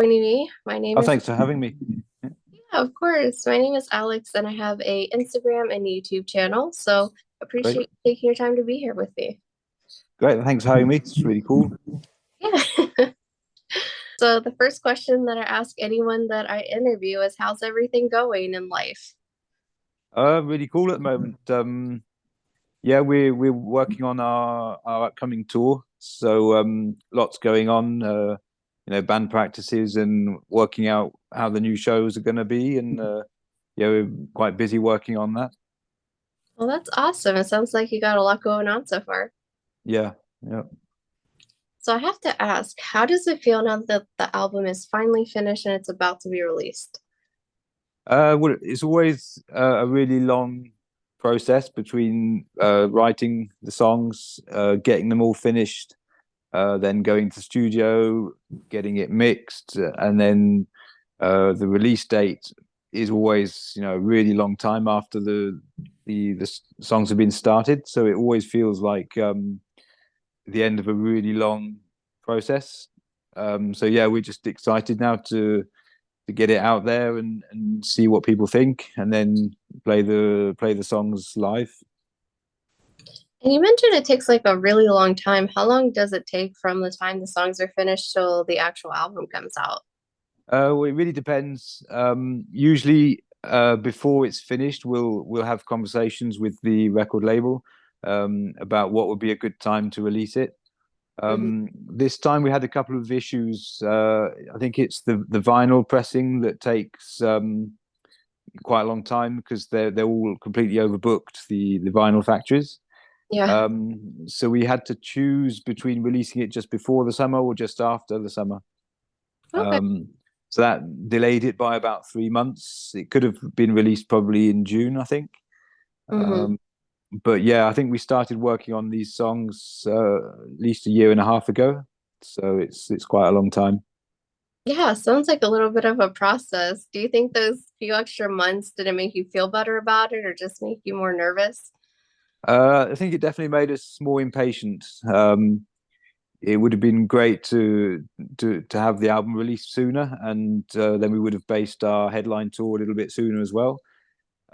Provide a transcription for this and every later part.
joining me. My name Oh, is, thanks for having me. yeah, of course. My name is Alex, and I have a Instagram and YouTube channel. So Great. appreciate you taking your time to be here with me. Great. Thanks for having me. It's really cool. Yeah. So the first question that I ask anyone that I interview is, how's everything going in life? Really cool at the moment. Yeah, we're working on our upcoming tour. So lots going on. Band practices and working out how the new shows are going to be, and yeah, we're quite busy working on that. Well, that's awesome. It sounds like you got a lot going on so far. Yeah, yeah. So I have to ask, how does it feel now that the album is finally finished and it's about to be released? Well, it's always a really long process between writing the songs, getting them all finished, then going to the studio, getting it mixed, and then the release date is always, a really long time after the songs have been started. So it always feels like the end of a really long process. So yeah, we're just excited now to get it out there and see what people think, and then play the songs live. And you mentioned it takes like a really long time. How long does it take from the time the songs are finished till the actual album comes out? Well, it really depends. Usually, before it's finished, we'll have conversations with the record label about what would be a good time to release it. Mhm. This time we had a couple of issues. I think it's the vinyl pressing that takes quite a long time because they're all completely overbooked, the vinyl factories. Yeah. So we had to choose between releasing it just before the summer or just after the summer. Okay. Um, so that delayed it by about 3 months. It could have been released probably in June, I think. Hmm. Um, but yeah, I think we started working on these songs at least a year and a half ago. So it's quite a long time. Yeah, sounds like a little bit of a process. Do you think those few extra months did it make you feel better about it or just make you more nervous? I think it definitely made us more impatient. It would have been great to have the album released sooner, and then we would have based our headline tour a little bit sooner as well.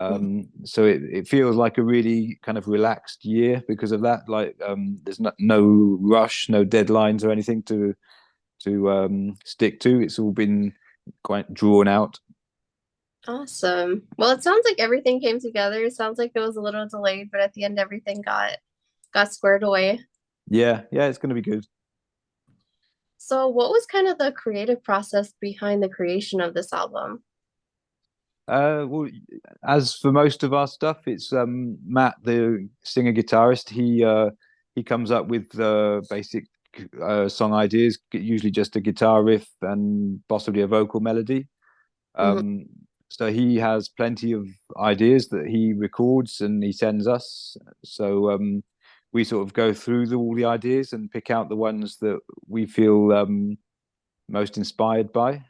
Mhm. So it feels like a really kind of relaxed year because of that. Like there's no rush, no deadlines or anything to stick to. It's all been quite drawn out. Awesome. Well, it sounds like everything came together. It sounds like it was a little delayed, but at the end everything got squared away. Yeah, yeah, it's going to be good. So, what was kind of the creative process behind the creation of this album? Well, as for most of our stuff, it's Matt, the singer guitarist. He comes up with basic song ideas, usually just a guitar riff and possibly a vocal melody. Mhm. Um, so he has plenty of ideas that he records and he sends us. So we sort of go through all the ideas and pick out the ones that we feel most inspired by,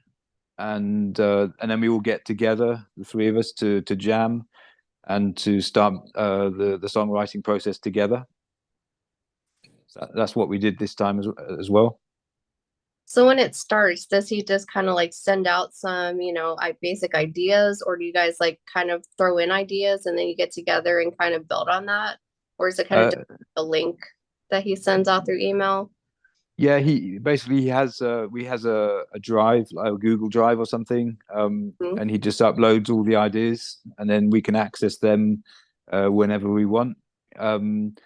and then we all get together, the three of us, to jam and to start the songwriting process together. So that's what we did this time as well. So when it starts, does he just kind of like send out some, basic ideas, or do you guys like kind of throw in ideas and then you get together and kind of build on that? Or is it kind of just Uh, a link that he sends out through email? yeah, he has we has a drive, like a Google Drive or something, Mhm. and he just uploads all the ideas, and then we can access them whenever we want.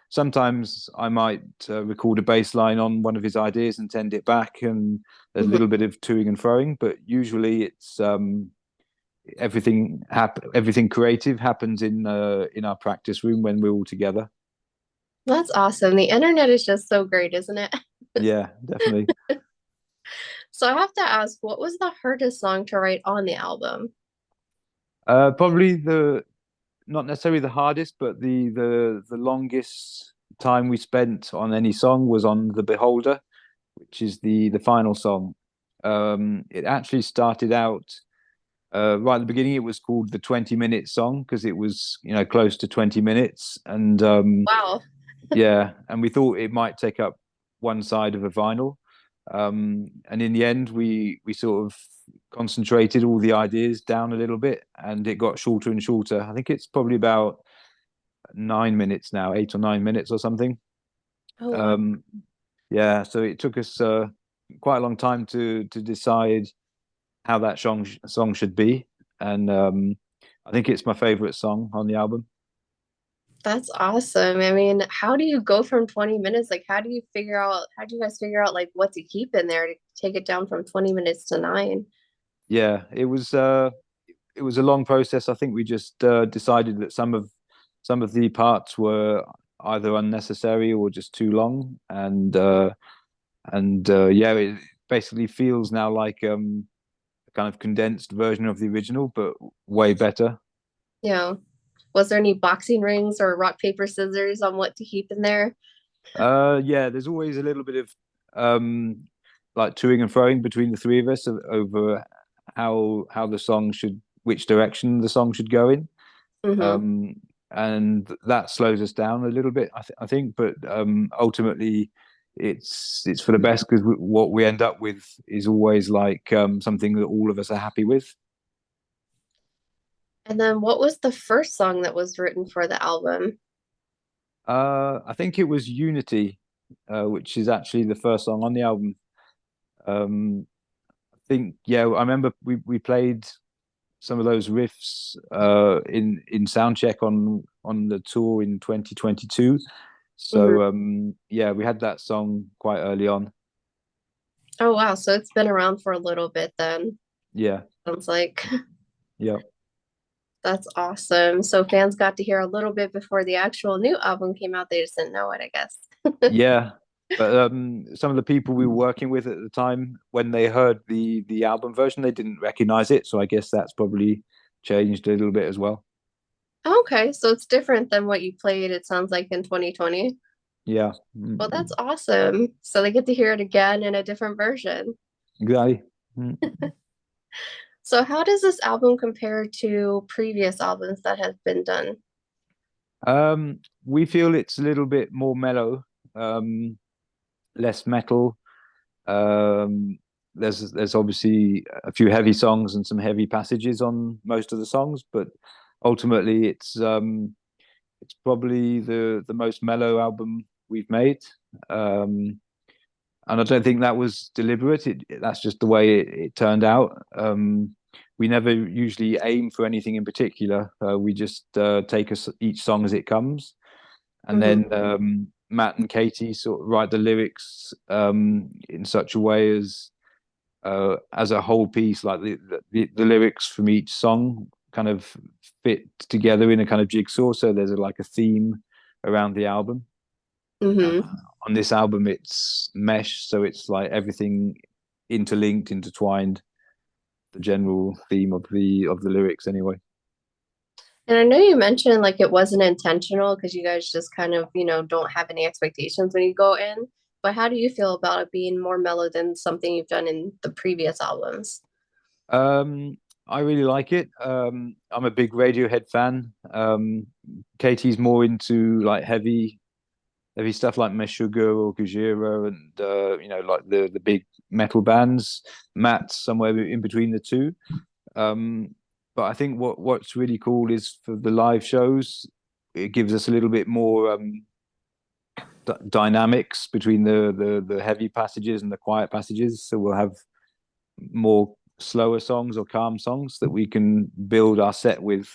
Sometimes I might record a bass line on one of his ideas and send it back, and there's a Mhm. little bit of toing and froing, but usually it's everything creative happens in our practice room when we're all together. That's awesome. The internet is just so great, isn't it? Yeah, definitely. So I have to ask, what was the hardest song to write on the album? Probably the not necessarily the hardest, but the longest time we spent on any song was on The Beholder, which is the final song. It actually started out right at the beginning. It was called the 20-minute song because it was close to 20 minutes, and Wow. yeah, and we thought it might take up one side of a vinyl. And in the end, we sort of concentrated all the ideas down a little bit, and it got shorter and shorter. I think it's probably about 9 minutes now, 8 or 9 minutes or something. Oh wow. Um, yeah, so it took us quite a long time to decide how that song should be, and I think it's my favorite song on the album. That's awesome. I mean, how do you go from 20 minutes? Like, how do you guys figure out like what to keep in there to take it down from 20 minutes to nine? Yeah, it was a long process. I think we just decided that some of the parts were either unnecessary or just too long, and yeah, it basically feels now like a kind of condensed version of the original, but way better. Yeah. Was there any boxing rings or rock, paper, scissors on what to keep in there? Yeah, there's always a little bit of um, like toing and froing between the three of us over how the song should, which direction the song should go in. Mm-hmm. um, and that slows us down a little bit, I think. But ultimately, it's for the best because what we end up with is always like something that all of us are happy with. And then what was the first song that was written for the album? I think it was Unity, which is actually the first song on the album. I think, yeah, I remember we played some of those riffs in soundcheck on the tour in 2022. Hmm. So yeah, we had that song quite early on. Oh wow, so it's been around for a little bit then. Yeah, Sounds like yeah, that's awesome. So fans got to hear a little bit before the actual new album came out. They just didn't know it, I guess. yeah. But some of the people we were working with at the time, when they heard the album version, they didn't recognize it. So I guess that's probably changed a little bit as well. Okay, so it's different than what you played, it sounds like in 2020. Yeah, Well, that's awesome. So they get to hear it again in a different version. exactly. Mm. So how does this album compare to previous albums that have been done? We feel it's a little bit more mellow, um, less metal. Um, there's obviously a few heavy songs and some heavy passages on most of the songs, but ultimately it's probably the most mellow album we've made. Um, and I don't think that was deliberate. That's just the way it turned out. We never usually aim for anything in particular. We just take each song as it comes, and Hmm. then Matt and Katie sort of write the lyrics in such a way as a whole piece, like the lyrics from each song kind of fit together in a kind of jigsaw. So there's like a theme around the album. Uh, Hmm. on this album, it's mesh, so it's like everything interlinked, intertwined. The general theme of the lyrics, anyway. And I know you mentioned like it wasn't intentional because you guys just kind of, don't have any expectations when you go in. But how do you feel about it being more mellow than something you've done in the previous albums? Um, I really like it. I'm a big Radiohead fan. Katie's more into like heavy stuff like Meshuggah or Gojira, and like the big metal bands. Matt's somewhere in between the two. Um, but I think what's really cool is for the live shows, it gives us a little bit more dynamics between the heavy passages and the quiet passages. So we'll have more slower songs or calm songs that we can build our set with.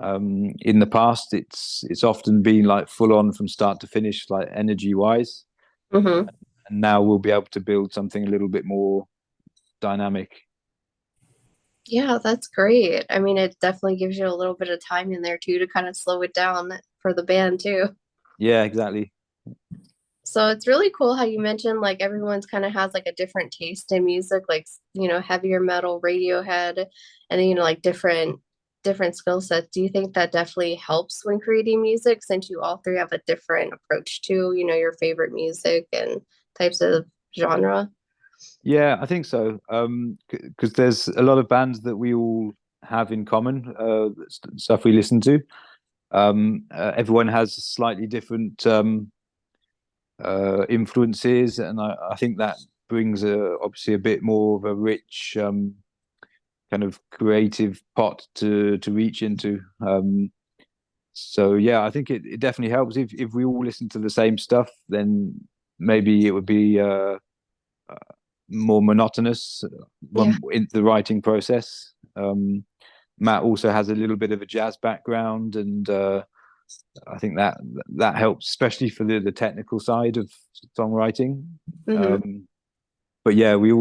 In the past, it's often been like full on from start to finish, like energy wise, Hmm. and now we'll be able to build something a little bit more dynamic. Yeah, that's great. I mean, it definitely gives you a little bit of time in there too to kind of slow it down for the band too. Yeah, exactly. So it's really cool how you mentioned like everyone's kind of has like a different taste in music, like heavier metal, Radiohead, and then like different skill sets. Do you think that definitely helps when creating music since you all three have a different approach to, your favorite music and types of genre? Yeah, I think so. Because there's a lot of bands that we all have in common, stuff we listen to. Everyone has slightly different influences, and I think that brings obviously a bit more of a rich kind of creative pot to reach into. So yeah, I think it definitely helps if we all listen to the same stuff, then maybe it would be more monotonous Yeah. when in the writing process. Matt also has a little bit of a jazz background, and I think that helps, especially for the technical side of songwriting. Hmm. Um, but yeah, we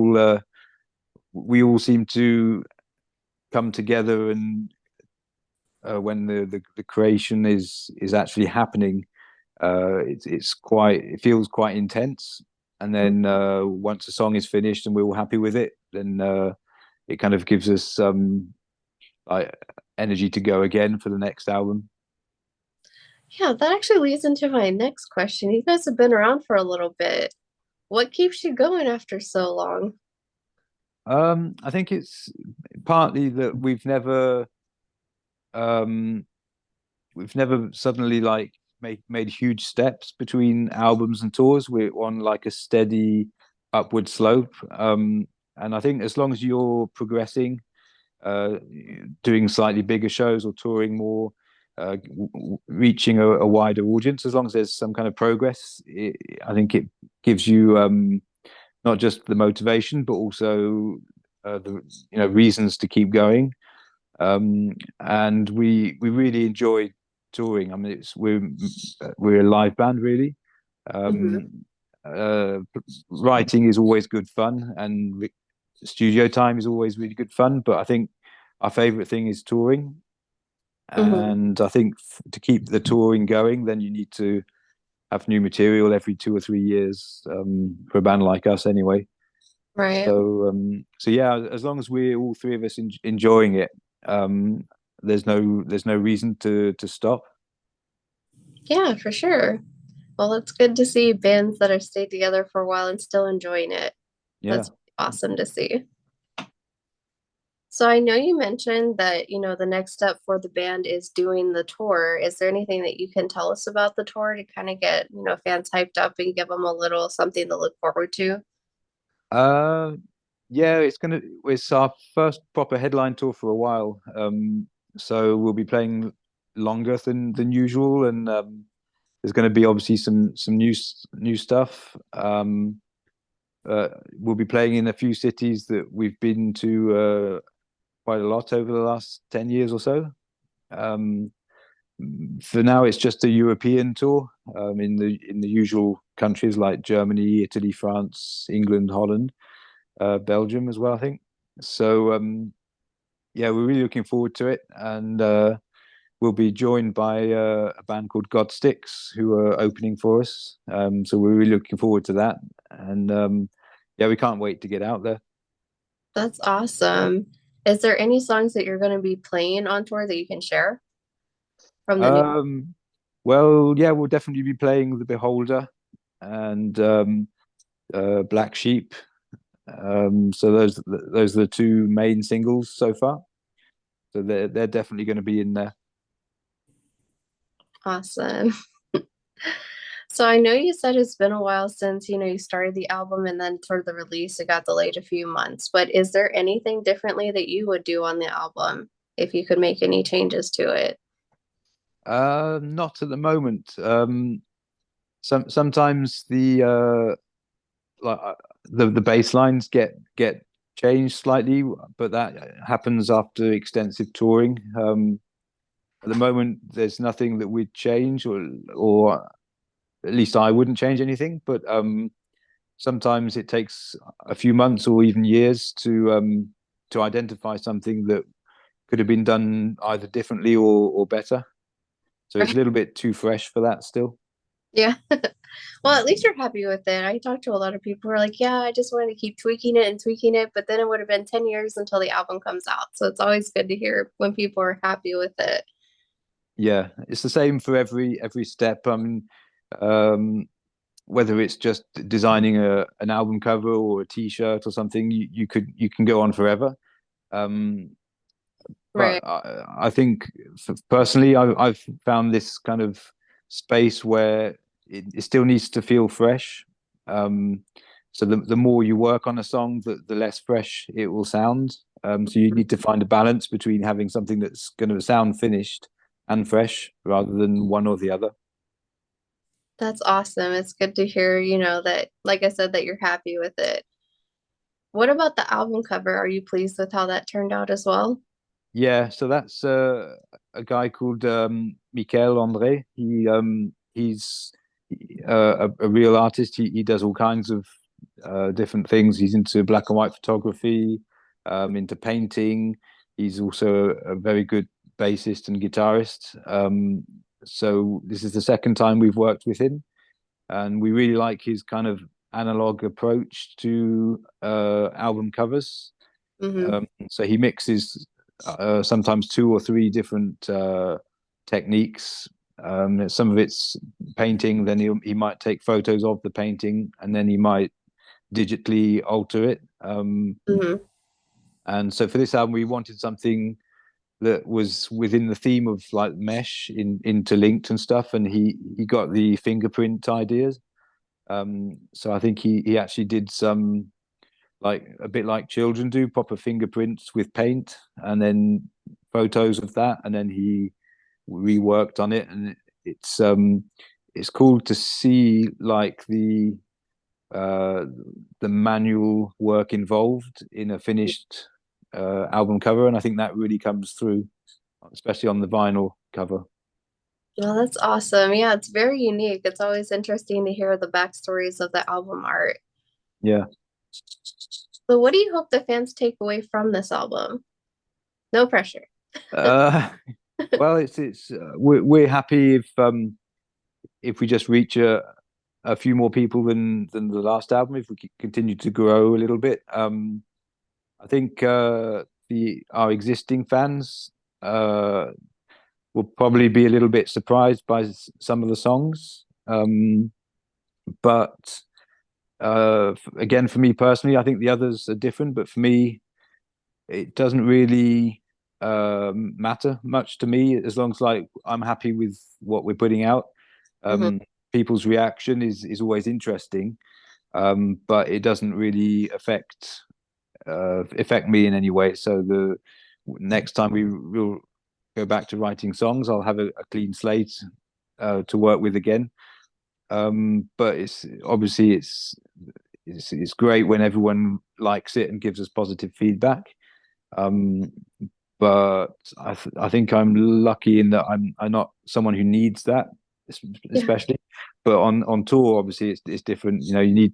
all seem to come together, and when the creation is actually happening, it feels quite intense. And then once a song is finished and we're all happy with it, then it kind of gives us like energy to go again for the next album. Yeah, that actually leads into my next question. You guys have been around for a little bit. What keeps you going after so long? I think it's partly that um, we've never suddenly like made huge steps between albums and tours. We're on like a steady upward slope. And I think as long as you're progressing, uh, doing slightly bigger shows or touring more, reaching a wider audience, as long as there's some kind of progress, I think it gives you not just the motivation, but also the reasons to keep going. And we really enjoy touring. I mean, we're a live band really. Hmm. Um, uh, Writing is always good fun, and studio time is always really good fun. But I think our favorite thing is touring, Hmm. and I think to keep the touring going, then you need to have new material every 2 or 3 years, for a band like us, anyway. Right. So yeah, as long as we're all three of us enjoying it, um, there's no reason to stop. Yeah, for sure. Well, it's good to see bands that have stayed together for a while and still enjoying it. Yeah. That's awesome to see. So I know you mentioned that, the next step for the band is doing the tour. Is there anything that you can tell us about the tour to kind of get, fans hyped up and give them a little something to look forward to? Uh, yeah, it's our first proper headline tour for a while. So we'll be playing longer than usual, and there's going to be obviously some new stuff. We'll be playing in a few cities that we've been to quite a lot over the last 10 years or so. Um, for now, it's just a European tour, in the usual countries like Germany, Italy, France, England, Holland, Belgium as well, I think. So yeah, we're really looking forward to it, and we'll be joined by a band called Godsticks, who are opening for us. So we're really looking forward to that, and yeah, we can't wait to get out there. That's awesome. Is there any songs that you're going to be playing on tour that you can share from the new? Um, well, yeah, we'll definitely be playing The Beholder and Black Sheep. So those are the two main singles so far. So they're definitely going to be in there. Awesome. So I know you said it's been a while since, you started the album and then for the release it got delayed a few months, but is there anything differently that you would do on the album if you could make any changes to it? Not at the moment. Sometimes like the bass lines get changed slightly, but that happens after extensive touring. At the moment, there's nothing that we'd change, or at least I wouldn't change anything. But sometimes it takes a few months or even years to identify something that could have been done either differently or better. So it's a little bit too fresh for that still. Yeah. Well, at least you're happy with it. I talked to a lot of people who are like, yeah, I just wanted to keep tweaking it and tweaking it, but then it would have been 10 years until the album comes out. So it's always good to hear when people are happy with it. Yeah, it's the same for every step. Um, whether it's just designing an album cover or a T-shirt or something, you can go on forever. Um, Right. but I think personally, I've found this kind of space where it still needs to feel fresh. Um, So the more you work on a song, the less fresh it will sound. So you need to find a balance between having something that's going to sound finished and fresh rather than one or the other. That's awesome. It's good to hear, that, like I said, that you're happy with it. What about the album cover? Are you pleased with how that turned out as well? Yeah, so that's a guy called Michael Andre. He's a real artist. He does all kinds of different things. He's into black and white photography, into painting. He's also a very good bassist and guitarist. So this is the second time we've worked with him, and we really like his kind of analog approach to album covers. Mm-hmm. So he mixes sometimes two or three different techniques. Some of it's painting, then he might take photos of the painting, and then he might digitally alter it. Mm-hmm. And so for this album, we wanted something that was within the theme of like mesh interlinked and stuff, and he got the fingerprint ideas. So I think he actually did some like a bit like children do, proper fingerprints with paint, and then photos of that, and then he reworked on it, and it's cool to see like uh the manual work involved in a finished album cover, and I think that really comes through, especially on the vinyl cover. Well, that's awesome. Yeah, it's very unique. It's always interesting to hear the backstories of the album art. Yeah. So, what do you hope the fans take away from this album? No pressure. uh well, it's we're happy if we just reach a few more people than the last album, if we continue to grow a little bit. I think the our existing fans uh, will probably be a little bit surprised by some of the songs. But again, for me personally, I think the others are different. But for me, it doesn't really matter much to me as long as like I'm happy with what we're putting out. Hmm. Um, People's reaction is always interesting, but it doesn't really affect me in any way. So the next time we will go back to writing songs, I'll have a clean slate to work with again. But it's obviously it's great when everyone likes it and gives us positive feedback. Um, but I think I'm lucky in that I'm not someone who needs that, Yeah. especially. But on tour, obviously it's different. You know, you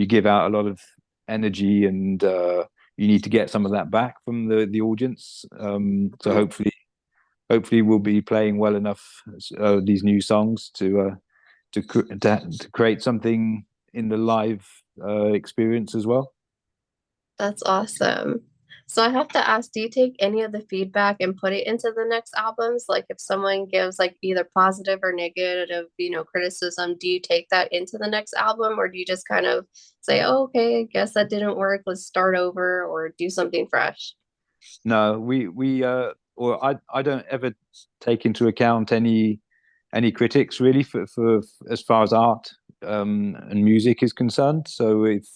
give out a lot of energy, and you need to get some of that back from the audience. So Mhm. hopefully we'll be playing well enough these new songs to create something in the live experience as well. That's awesome. So I have to ask, do you take any of the feedback and put it into the next albums? Like if someone gives like either positive or negative, criticism, do you take that into the next album or do you just kind of say, oh, okay, I guess that didn't work, let's start over or do something fresh? No, we or I don't ever take into account any critics really for as far as art and music is concerned. So if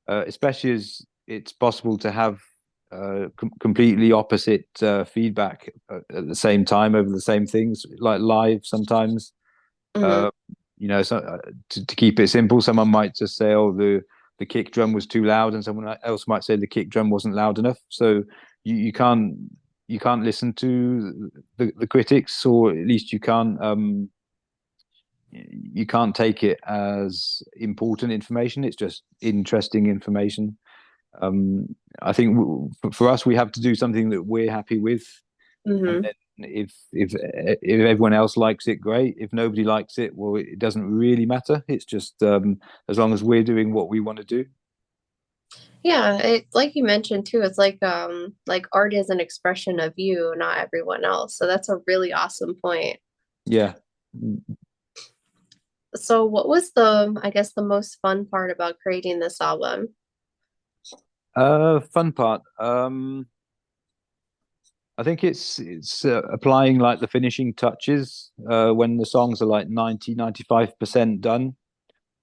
especially as it's possible to have completely opposite feedback at the same time over the same things, like live sometimes. Hmm. Uh, so to keep it simple, someone might just say, "Oh, the kick drum was too loud," and someone else might say the kick drum wasn't loud enough. So you can't listen to the critics, or at least you can't take it as important information. It's just interesting information. I think for us, we have to do something that we're happy with, and Hmm. then if everyone else likes it, great. If nobody likes it, well, it doesn't really matter. It's just as long as we're doing what we want to do. Yeah, it like you mentioned too, it's like art is an expression of you, not everyone else. So that's a really awesome point. Yeah. So what was I guess the most fun part about creating this album? Fun part. I think it's applying like the finishing touches when the songs are like 90, 95% done.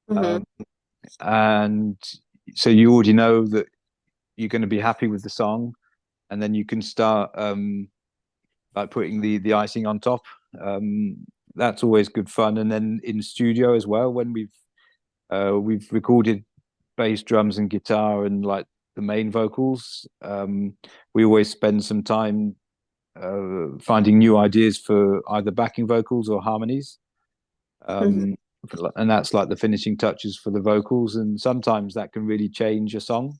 Hmm. Um, and so you already know that you're going to be happy with the song, and then you can start like putting the icing on top. Um, that's always good fun. And then in studio as well, when we've recorded bass, drums, and guitar, and like the main vocals, we always spend some time finding new ideas for either backing vocals or harmonies. Mhm. Um, and that's like the finishing touches for the vocals, and sometimes that can really change a song.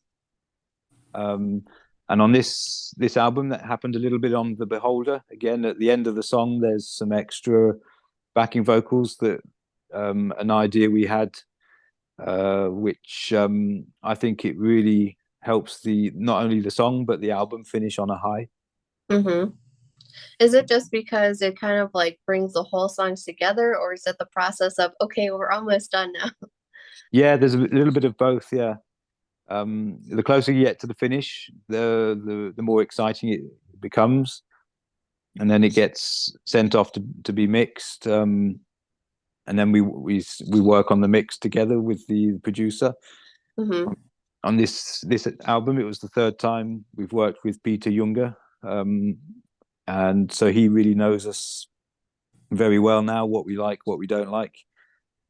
Um, and on this album, that happened a little bit on The Beholder. Again, at the end of the song, there's some extra backing vocals that an idea we had, which I think it really helps the not only the song but the album finish on a high. Mhm. Is it just because it kind of like brings the whole songs together, or is it the process of, okay, we're almost done now? Yeah, there's a little bit of both. Yeah, the closer you get to the finish, the more exciting it becomes, and then it gets sent off to be mixed. And then we work on the mix together with the producer. Hmm. On this album, it was the third time we've worked with Peter Younger, um, and so he really knows us very well now, what we like, what we don't like.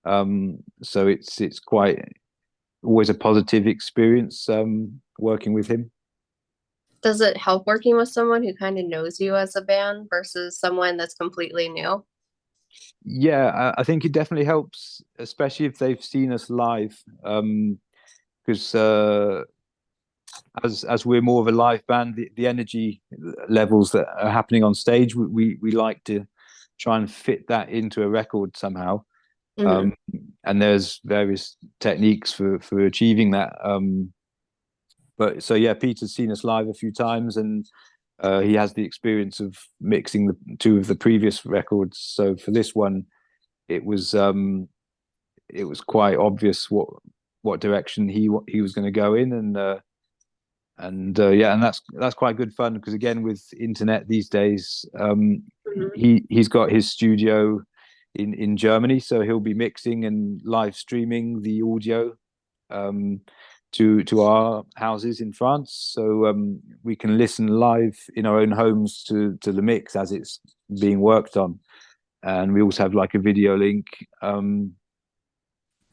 So it's quite always a positive experience working with him. Does it help working with someone who kind of knows you as a band versus someone that's completely new? Yeah, I think it definitely helps, especially if they've seen us live, because as we're more of a live band, the energy levels that are happening on stage, we like to try and fit that into a record somehow. Hmm. Um, and there's various techniques for achieving that. But so yeah, Peter's seen us live a few times, and he has the experience of mixing the two of the previous records. So for this one, it was it was quite obvious what direction he was going to go in, and yeah, and that's quite good fun because again, with internet these days, Hmm. he's got his studio in Germany, so he'll be mixing and live streaming the audio um, to our houses in France, so we can listen live in our own homes to the mix as it's being worked on, and we also have like a video link.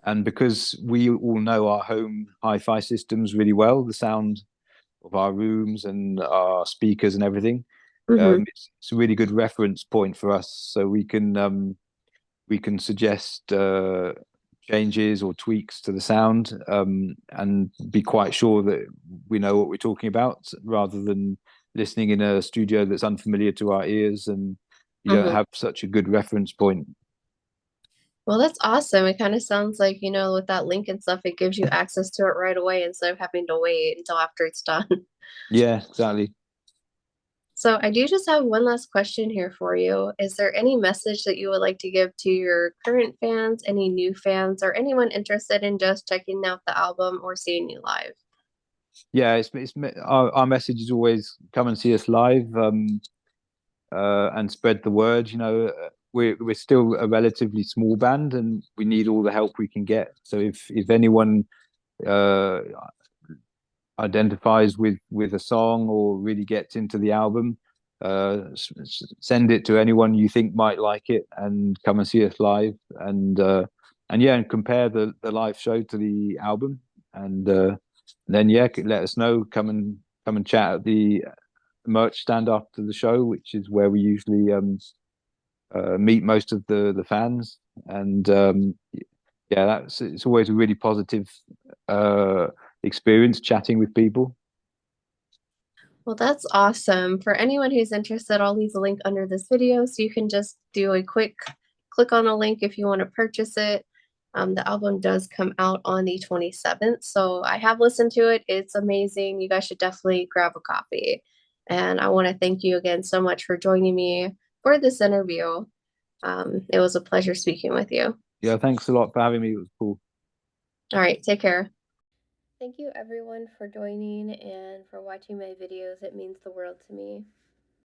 And because we all know our home hi-fi systems really well, the sound of our rooms and our speakers and everything, Hmm. it's a really good reference point for us. So we can suggest changes or tweaks to the sound, and be quite sure that we know what we're talking about, rather than listening in a studio that's unfamiliar to our ears and you don't Hmm. have such a good reference point. Well, that's awesome. It kind of sounds like, with that link and stuff, it gives you access to it right away instead of having to wait until after it's done. Yeah, exactly. So I do just have one last question here for you. Is there any message that you would like to give to your current fans, any new fans, or anyone interested in just checking out the album or seeing you live? Yeah, it's our message is always come and see us live, and spread the word. You know, we're still a relatively small band, and we need all the help we can get. So if anyone uh, identifies with a song or really gets into the album, send it to anyone you think might like it, and come and see us live. And yeah, and compare the live show to the album, and then yeah, let us know. Come and chat at the merch stand after the show, which is where we usually meet most of the fans. And yeah, that's it's always a really positive uh, experience chatting with people. Well, that's awesome. For anyone who's interested, I'll leave the link under this video so you can just do a quick click on a link if you want to purchase it. The album does come out on the 27th, so I have listened to it. It's amazing. You guys should definitely grab a copy. And I want to thank you again so much for joining me for this interview. It was a pleasure speaking with you. Yeah, thanks a lot for having me. It was cool. All right, take care. Thank you everyone for joining and for watching my videos. It means the world to me.